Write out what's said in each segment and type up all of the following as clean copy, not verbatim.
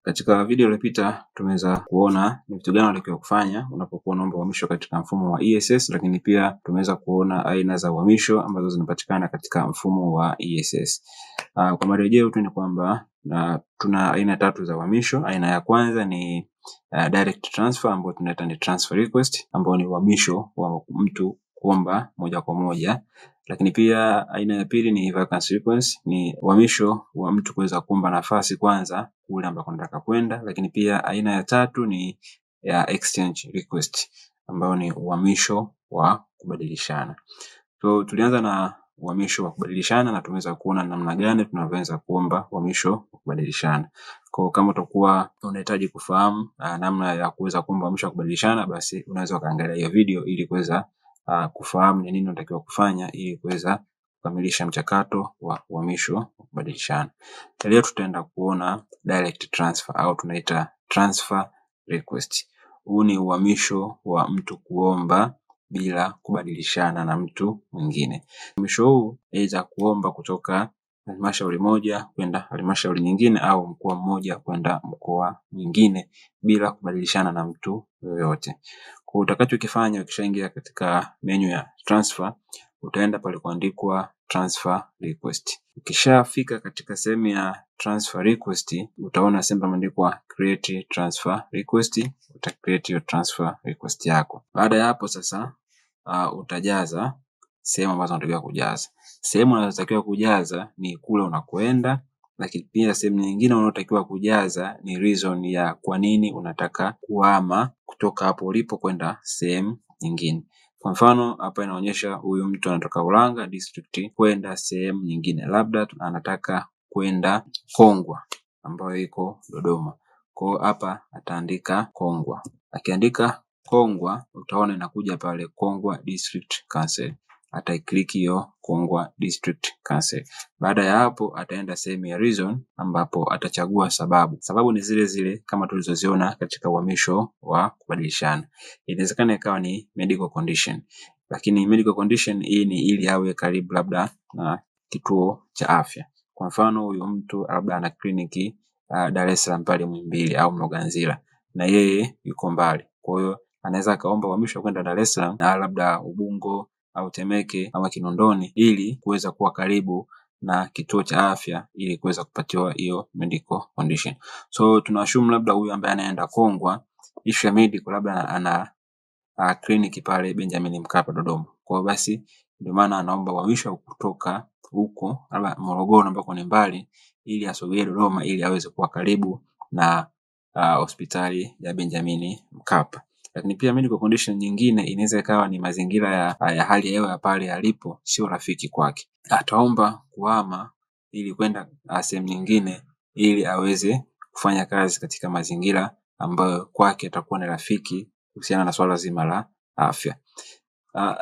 Katika video iliyopita tumeweza kuona ni vitu gani unatakiwa kufanya unapokuwa unaomba uhamisho katika mfumo wa ESS, lakini pia tumeweza kuona aina za uhamisho ambazo zinapatikana katika mfumo wa ESS. Kwa marejeo tu ni kwamba tuna aina tatu za uhamisho. Aina ya kwanza ni direct transfer ambayo tunaita ni transfer request, ambao ni uhamisho wa mtu kuomba moja kwa moja. Lakini pia aina ya pili ni vacancy request, ni uhamisho wa mtu kuweza kuomba nafasi kwanza kule ambako anataka kwenda. Lakini pia aina ya tatu ni ya exchange request, ambao ni uhamisho wa kubadilishana. So tulianza na uhamisho wa kubadilishana na tumeweza kuona namna gani tunaweza kuomba uhamisho wa kubadilishana. Kwa kama utakuwa unahitaji kufahamu namna ya kuweza kuomba uhamisho wa kubadilishana, basi unaweza kaangalia hiyo video ili kuweza kufahamu ni nini unatakiwa kufanya ili kuweza kukamilisha mchakato wa uhamisho wa kubadilishana. Leo tutaenda kuona direct transfer au tunaita transfer request. Huu ni uhamisho wa mtu kuomba bila kubadilishana na mtu mwingine. Uhamisho huu aidha kuomba kutoka halmashauri moja kwenda halmashauri nyingine au mkoa mmoja kwenda mkoa mwingine bila kubadilishana na mtu yoyote. Kwa utakachokifanya ukishaingia katika menu ya transfer, utaenda pale kuandikwa transfer request. Ukishafika katika sehemu ya transfer request, utaona sehemu imeandikwa create transfer request. Uta create your transfer request yako. Baada ya hapo sasa utajaza sehemu ambazo unatakiwa kujaza. Sehemu unazotakiwa kujaza ni kule unakoenda, lakini pia sehemu nyingine unayotakiwa kujaza ni reason ya kwa nini unataka kuhama kutoka hapo ulipo kwenda sehemu nyingine. Kwa mfano hapa inaonyesha huyu mtu anatoka Ulanga district kwenda sehemu nyingine, labda anataka kwenda Kongwa ambayo iko Dodoma. Kwa hapa ataandika Kongwa. Akiandika Kongwa utaona inakuja pale Kongwa District Council. Ataiklik hiyo Kongwa District Council. Baada ya hapo ataenda sehemu ya reason ambapo atachagua sababu. Sababu ni zile zile kama tulizoziona katika uhamisho wa kubadilishana. Inawezekana ikawa ni medical condition. Lakini medical condition hii ni ili awe karibu labda na kituo cha afya. Kwa mfano huyu mtu labda ana kliniki Dar es Salaam pale Muhimbili au Mloganzila na yeye yuko mbali. Kwa hiyo anaweza kaomba uhamisho kwenda Dar es Salaam na labda Ubungo au Temeke au Kinondoni ili kuweza kuwa karibu na kituo cha afya ili kuweza kupatiwa hiyo medical condition. So tunashumu labda huyu ambaye anaenda Kongwa issue ya medical labda ana kliniki pale Benjamin Mkapa Dodoma. Kwa hiyo basi ndio maana anaomba uhamisho kutoka huko labda Morogoro ambako ni mbali ili asogee Dodoma ili aweze kuwa karibu na hospitali ya Benjamin Mkapa. Lakini pia medical condition nyingine inaweza ikawa ni mazingira ya hali ya hewa ya pale alipo sio rafiki kwake. Ataomba kuhama ili kwenda sehemu nyingine ili aweze kufanya kazi katika mazingira ambayo kwake atakuwa ni rafiki kuhusiana na swala zima la afya.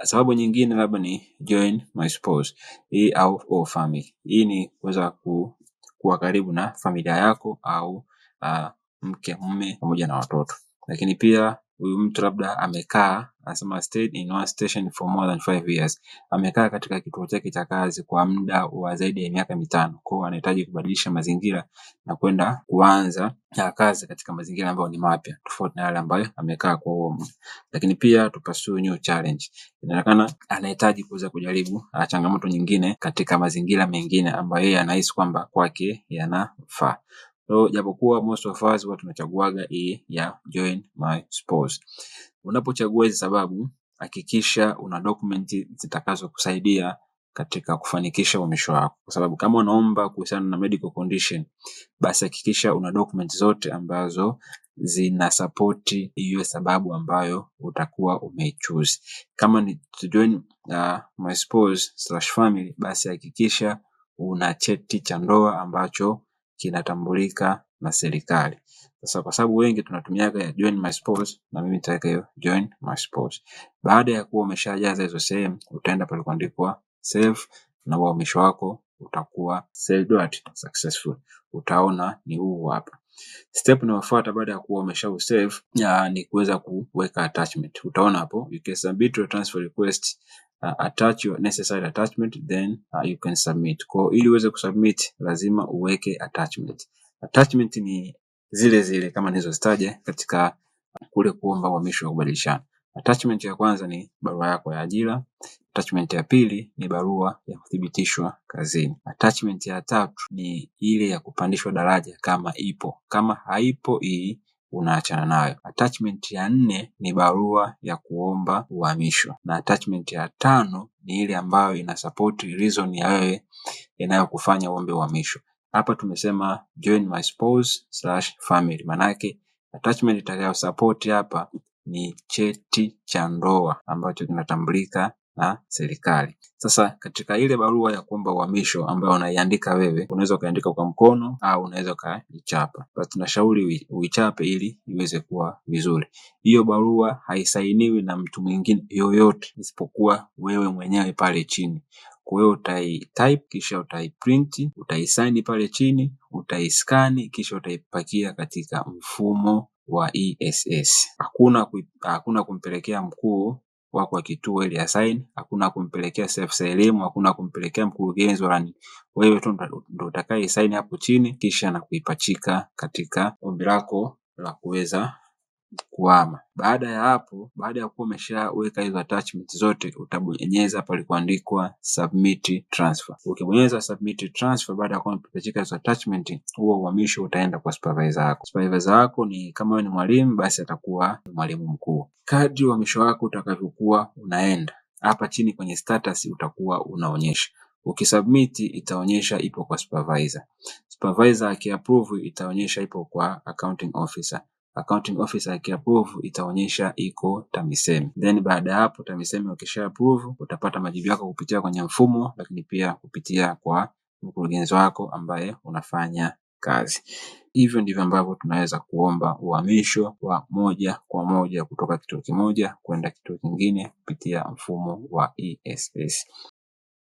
Sababu nyingine labda ni join my spouse hii au family. Hii ni kuweza kuwa karibu na familia yako au mke, mume pamoja na watoto. Lakini pia huyu mtu labda amekaa, anasema stayed in one station for more than 5 years. Amekaa katika kituo chake cha kazi kwa muda wa zaidi ya miaka 5. Kwa hiyo anahitaji kubadilisha mazingira na kwenda kuanza kazi katika mazingira ambayo ni mapya tofauti na yale ambayo amekaa kwa huo muda. Lakini pia to pursue new challenge. Inaonekana anahitaji kuweza kujaribu changamoto nyingine katika mazingira mengine ambayo yeye anahisi kwamba kwake yanafaa. So japokuwa most of us huwa tunachaguaga hii ya join my spouse. Unapochagua hizi sababu hakikisha una document zitakazokusaidia katika kufanikisha uhamisho wako. Kwa sababu kama unaomba kuhusiana na medical condition, basi hakikisha una document zote ambazo zina support hiyo sababu ambayo utakuwa umeichoose. Kama ni to join my spouse/family, basi hakikisha una cheti cha ndoa ambacho kinatambulika na serikali. Sasa kwa sababu wengi tunatumiaga join my spouse, na mimi nitaweka hiyo join my spouse. Baada ya kuwa umeshajaza hizo sehemu, utaenda pale kuandikwa save na uhamisho wako utakuwa saved successful. Utaona ni huu hapa. Step inayofuata baada ya kuwa umesha-save ni kuweza kuweka attachment. Utaona hapo you can submit your transfer request, attach your necessary attachment, then you can submit. Kwa ili uweze kusubmit lazima uweke attachment. Attachment ni zile zile kama nilizozitaja katika kule kuomba uhamisho wa kubadilishana. Attachment ya kwanza ni barua yako ya ajira. Attachment ya pili ni barua ya kuthibitishwa kazini. Attachment ya tatu ni ile ya kupandishwa daraja kama ipo. Kama haipo hii unaachana nayo. Attachment ya nne ni barua ya kuomba uhamisho. Na attachment ya tano ni ile ambayo ina support reason ya wewe inayokufanya uombe uhamisho. Hapa tumesema join my spouse/family. Manake attachment itakayo support hapa ni cheti cha ndoa ambacho kinatambulika na serikali. Sasa katika ile barua ya kuomba uhamisho ambayo unaiandika wewe, unaweza ukaandika kwa mkono au unaweza ukaichapa. Basi tunashauri uichape ili iweze kuwa vizuri. Hiyo barua haisainiwi na mtu mwingine yoyote isipokuwa wewe mwenyewe pale chini. Kwa hiyo utaitype kisha utaiprint, utaisign pale chini, utaiskani kisha utaipakia katika mfumo wa ESS. Hakuna kumpelekea mkuu wako wa kituo ili asign, hakuna kumpelekea afisa elimu, hakuna kumpelekea mkurugenzi wala nini. Wewe tu ndio utakaye sign hapo chini kisha na kuipachika katika ombi lako la kuweza kuhama. Baada ya hapo, baada ya kuwa umeshaweka hizo attachment zote, utabonyeza pale kuandikwa submit transfer. Ukibonyeza submit transfer baada ya kuwa umepachika hizo attachment, huo uhamisho utaenda kwa supervisor wako. Supervisor wako ni kama wewe ni mwalimu, basi atakuwa mwalimu mkuu. Kadri uhamisho wako utakavyokuwa unaenda, hapa chini kwenye status utakuwa unaonyesha. Ukisubmit itaonyesha ipo kwa supervisor. Supervisor akiapprove itaonyesha ipo kwa accounting officer. Accounting officer akiapprove itaonyesha iko TAMISEMI. Then baada ya hapo TAMISEMI wakisha approve utapata majibu yako kupitia kwenye mfumo, lakini pia kupitia kwa mkurugenzi wako ambaye unafanya kazi. Hivyo ndivyo ambavyo tunaweza kuomba uhamisho wa moja kwa moja kutoka kituo kimoja kwenda kituo kingine kupitia mfumo wa ESS.